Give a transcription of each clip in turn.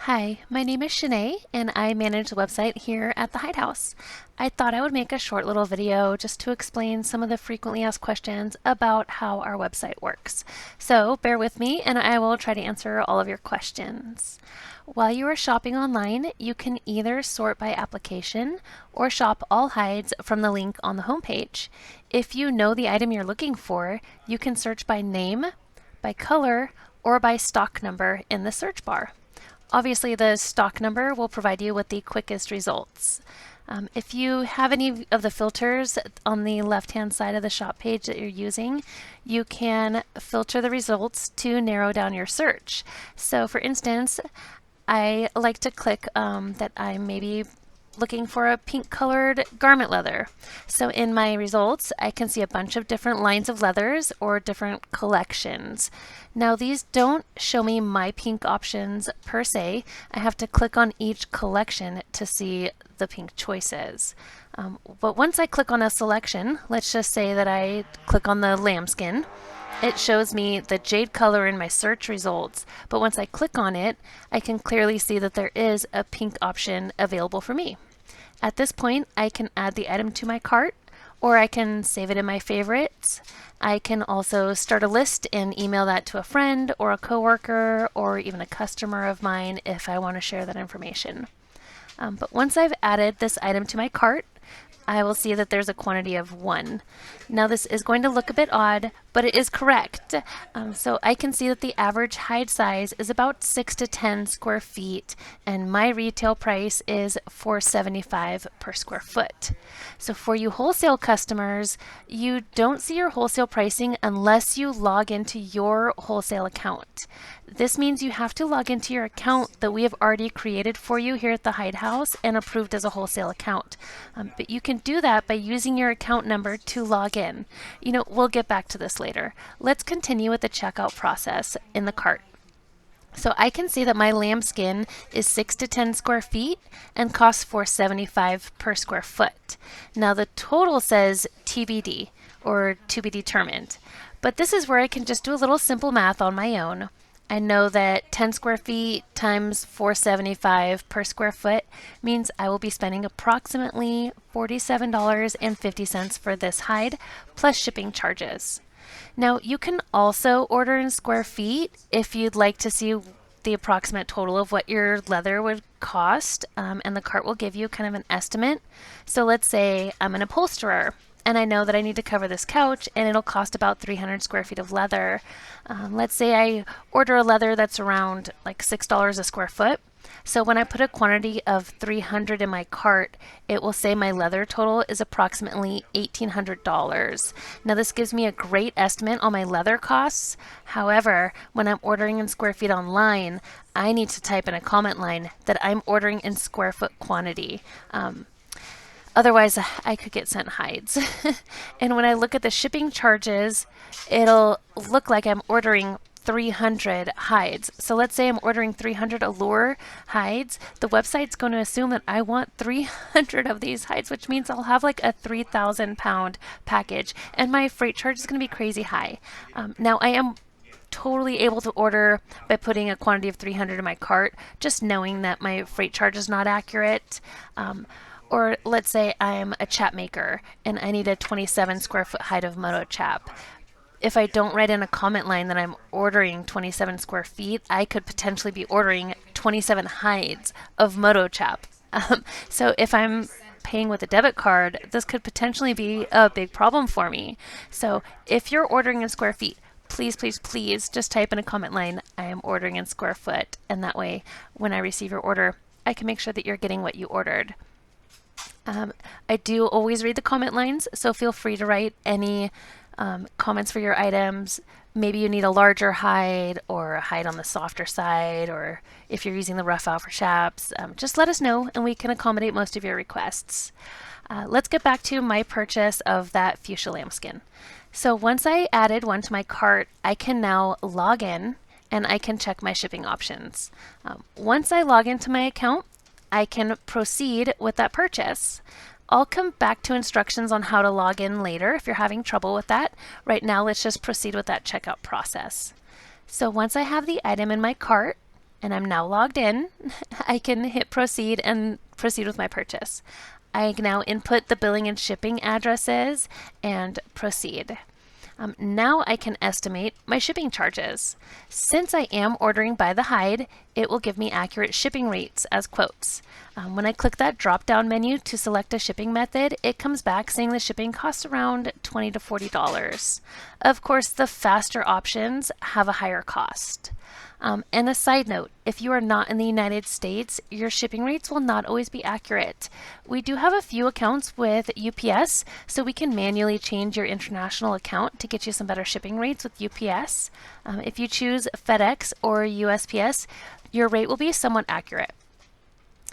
Hi, my name is Shanae and I manage the website here at the Hide House. I thought I would make a short little video just to explain some of the frequently asked questions about how our website works. So bear with me and I will try to answer all of your questions. While you are shopping online, you can either sort by application or shop all hides from the link on the homepage. If you know the item you're looking for, you can search by name, by color, or by stock number in the search bar. Obviously, the stock number will provide you with the quickest results. If you have any of the filters on the left-hand side of the shop page that you're using, you can filter the results to narrow down your search. So for instance, I like to click that I'm maybe looking for a pink colored garment leather. So in my results, I can see a bunch of different lines of leathers or different collections. Now these don't show me my pink options per se. I have to click on each collection to see the pink choices. But once I click on a selection, let's just say that I click on the lambskin, it shows me the jade color in my search results, but once I click on it, I can clearly see that there is a pink option available for me. At this point, I can add the item to my cart, or I can save it in my favorites. I can also start a list and email that to a friend or a coworker or even a customer of mine if I want to share that information. But once I've added this item to my cart, I will see that there's a quantity of 1. Now this is going to look a bit odd, but it is correct. So I can see that the average hide size is about 6 to 10 square feet, and my retail price is $4.75 per square foot. So for you wholesale customers, you don't see your wholesale pricing unless you log into your wholesale account. This means you have to log into your account that we have already created for you here at the Hide House and approved as a wholesale account. But you can do that by using your account number to log in. We'll get back to this later. Let's continue with the checkout process in the cart. So I can see that my lambskin is 6 to 10 square feet and costs $4.75 per square foot. Now the total says TBD, or to be determined. But this is where I can just do a little simple math on my own. I know that 10 square feet times $4.75 per square foot means I will be spending approximately $47.50 for this hide, plus shipping charges. Now you can also order in square feet if you'd like to see the approximate total of what your leather would cost, and the cart will give you kind of an estimate. So let's say I'm an upholsterer and I know that I need to cover this couch and it'll cost about 300 square feet of leather. Let's say I order a leather that's around like $6 a square foot. So when I put a quantity of 300 in my cart, it will say my leather total is approximately $1,800. Now this gives me a great estimate on my leather costs. However, when I'm ordering in square feet online, I need to type in a comment line that I'm ordering in square foot quantity. Otherwise, I could get sent hides. And when I look at the shipping charges, it'll look like I'm ordering 300 hides. So let's say I'm ordering 300 Allure hides. The website's going to assume that I want 300 of these hides, which means I'll have like a 3,000 pound package, and my freight charge is going to be crazy high. Now I am totally able to order by putting a quantity of 300 in my cart, just knowing that my freight charge is not accurate. Or let's say I'm a chap maker and I need a 27 square foot hide of Moto Chap. If I don't write in a comment line that I'm ordering 27 square feet, I could potentially be ordering 27 hides of Moto Chap. So if I'm paying with a debit card, this could potentially be a big problem for me. So if you're ordering in square feet, please, please, please just type in a comment line, I am ordering in square foot. And that way, when I receive your order, I can make sure that you're getting what you ordered. I do always read the comment lines, so feel free to write any comments for your items. Maybe you need a larger hide or a hide on the softer side, or if you're using the rough out for chaps, just let us know and we can accommodate most of your requests. Let's get back to my purchase of that fuchsia lambskin. So once I added one to my cart, I can now log in and I can check my shipping options. Once I log into my account, I can proceed with that purchase. I'll come back to instructions on how to log in later if you're having trouble with that. Right now, let's just proceed with that checkout process. So once I have the item in my cart, and I'm now logged in, I can hit proceed and proceed with my purchase. I now input the billing and shipping addresses and proceed. Now I can estimate my shipping charges. Since I am ordering by the hide, it will give me accurate shipping rates as quotes. When I click that drop-down menu to select a shipping method, it comes back saying the shipping costs around $20 to $40. Of course, the faster options have a higher cost. And a side note, if you are not in the United States, your shipping rates will not always be accurate. We do have a few accounts with UPS, so we can manually change your international account to get you some better shipping rates with UPS. If you choose FedEx or USPS, your rate will be somewhat accurate.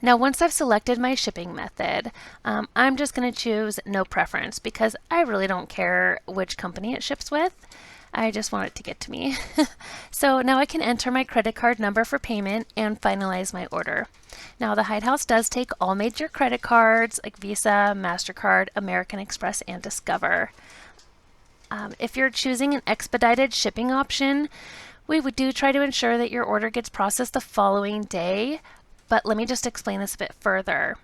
Now, once I've selected my shipping method, I'm just going to choose no preference because I really don't care which company it ships with. I just want it to get to me. So now I can enter my credit card number for payment and finalize my order. Now, the Hide House does take all major credit cards like Visa, MasterCard, American Express, and Discover. If you're choosing an expedited shipping option, we do try to ensure that your order gets processed the following day, but let me just explain this a bit further.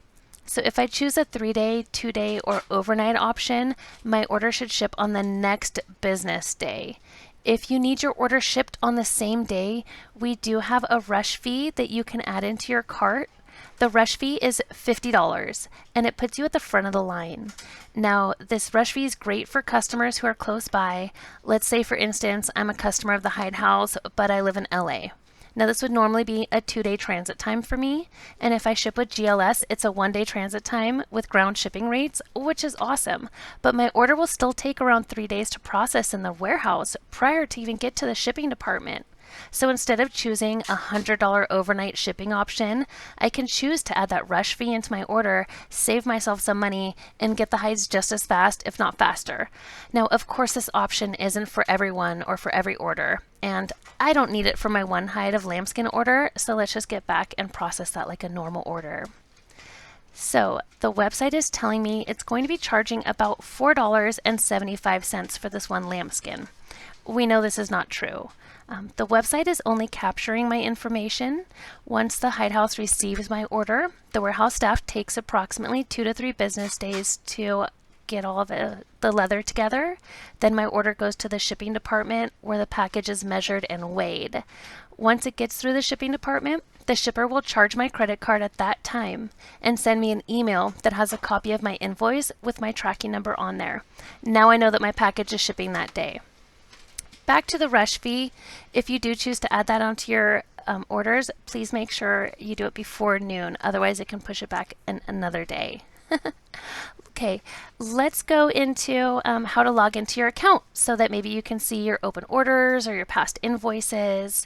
So if I choose a 3-day, 2-day, or overnight option, my order should ship on the next business day. If you need your order shipped on the same day, we do have a rush fee that you can add into your cart. The rush fee is $50 and it puts you at the front of the line. Now, this rush fee is great for customers who are close by. Let's say, for instance, I'm a customer of the Hide House, but I live in LA. Now, this would normally be a 2-day transit time for me, and if I ship with GLS, it's a 1-day transit time with ground shipping rates, which is awesome. But my order will still take around 3 days to process in the warehouse prior to even get to the shipping department. So instead of choosing a $100 overnight shipping option, I can choose to add that rush fee into my order, save myself some money, and get the hides just as fast, if not faster. Now, of course, this option isn't for everyone or for every order, and I don't need it for my one hide of lambskin order, so let's just get back and process that like a normal order. So the website is telling me it's going to be charging about $4.75 for this one lambskin. We know this is not true. The website is only capturing my information. Once the Hide House receives my order, the warehouse staff takes approximately 2 to 3 business days to get all of the leather together. Then my order goes to the shipping department where the package is measured and weighed. Once it gets through the shipping department, the shipper will charge my credit card at that time and send me an email that has a copy of my invoice with my tracking number on there. Now I know that my package is shipping that day. Back to the rush fee, if you do choose to add that onto your orders, please make sure you do it before noon. Otherwise, it can push it back another day. Okay, let's go into how to log into your account so that maybe you can see your open orders or your past invoices.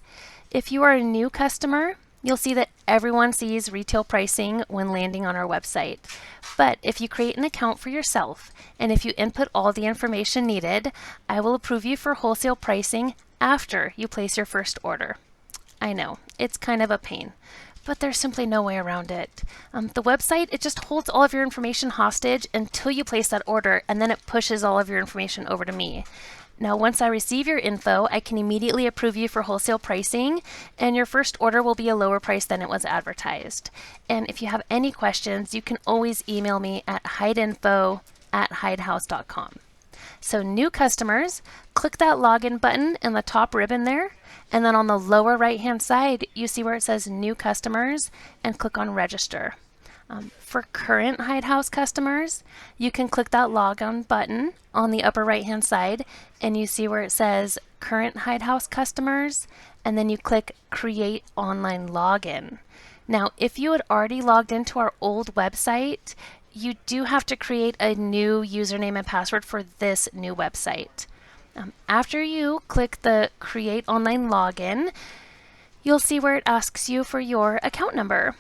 If you are a new customer, you'll see that everyone sees retail pricing when landing on our website. But if you create an account for yourself and if you input all the information needed, I will approve you for wholesale pricing after you place your first order. I know, it's kind of a pain, but there's simply no way around it. The website, it just holds all of your information hostage until you place that order, and then it pushes all of your information over to me. Now, once I receive your info, I can immediately approve you for wholesale pricing, and your first order will be a lower price than it was advertised. And if you have any questions, you can always email me at hideinfo@hidehouse.com. So new customers, click that login button in the top ribbon there, and then on the lower right-hand side, you see where it says new customers, and click on register. For current Hide House customers, you can click that login button on the upper right-hand side, and you see where it says current Hide House customers, and then you click create online login. Now, if you had already logged into our old website, you do have to create a new username and password for this new website. After you click the create online login, you'll see where it asks you for your account number.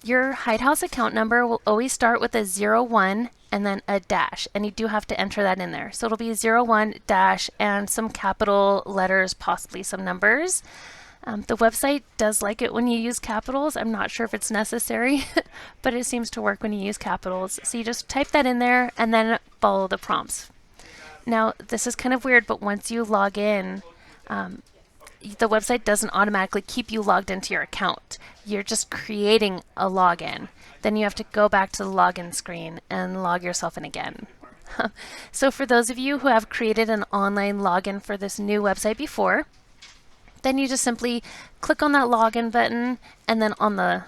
Your Hide House account number will always start with a 01 and then a dash, and you do have to enter that in there. So it'll be 01 dash and some capital letters, possibly some numbers. The website does like it when you use capitals. I'm not sure if it's necessary, but it seems to work when you use capitals. So you just type that in there and then follow the prompts. Now, this is kind of weird, but once you log in, the website doesn't automatically keep you logged into your account. You're just creating a login. Then you have to go back to the login screen and log yourself in again. So for those of you who have created an online login for this new website before, then you just simply click on that login button, and then on the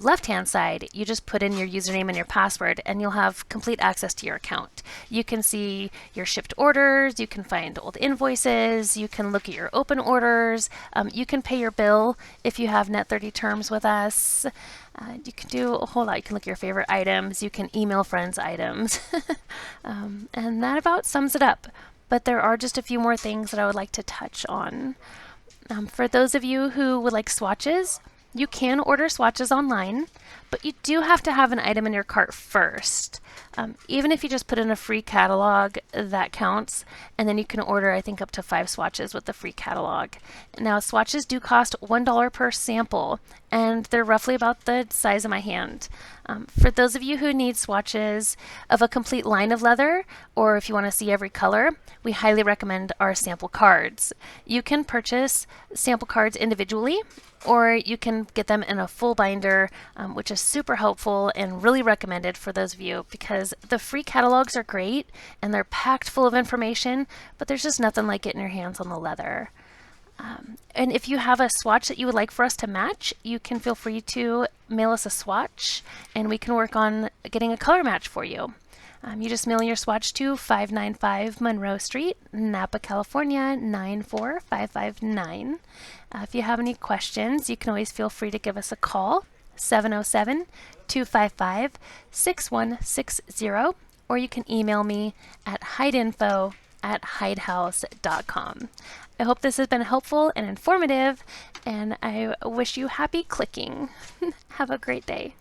left-hand side, you just put in your username and your password, and you'll have complete access to your account. You can see your shipped orders, you can find old invoices, you can look at your open orders, you can pay your bill if you have Net30 terms with us. You can do a whole lot. You can look at your favorite items, you can email friends items, and that about sums it up. But there are just a few more things that I would like to touch on. For those of you who would like swatches, you can order swatches online, but you do have to have an item in your cart first. Even if you just put in a free catalog, that counts, and then you can order, I think, up to 5 swatches with the free catalog. Now, swatches do cost $1 per sample, and they're roughly about the size of my hand. For those of you who need swatches of a complete line of leather, or if you want to see every color, we highly recommend our sample cards. You can purchase sample cards individually, or you can get them in a full binder, which is super helpful and really recommended for those of you, because the free catalogs are great and they're packed full of information, but there's just nothing like getting your hands on the leather. And if you have a swatch that you would like for us to match, you can feel free to mail us a swatch and we can work on getting a color match for you. You just mail your swatch to 595 Monroe Street, Napa, California, 94559. If you have any questions, you can always feel free to give us a call, 707-255-6160, or you can email me at hideinfo@hidehouse.com. I hope this has been helpful and informative, and I wish you happy clicking. Have a great day.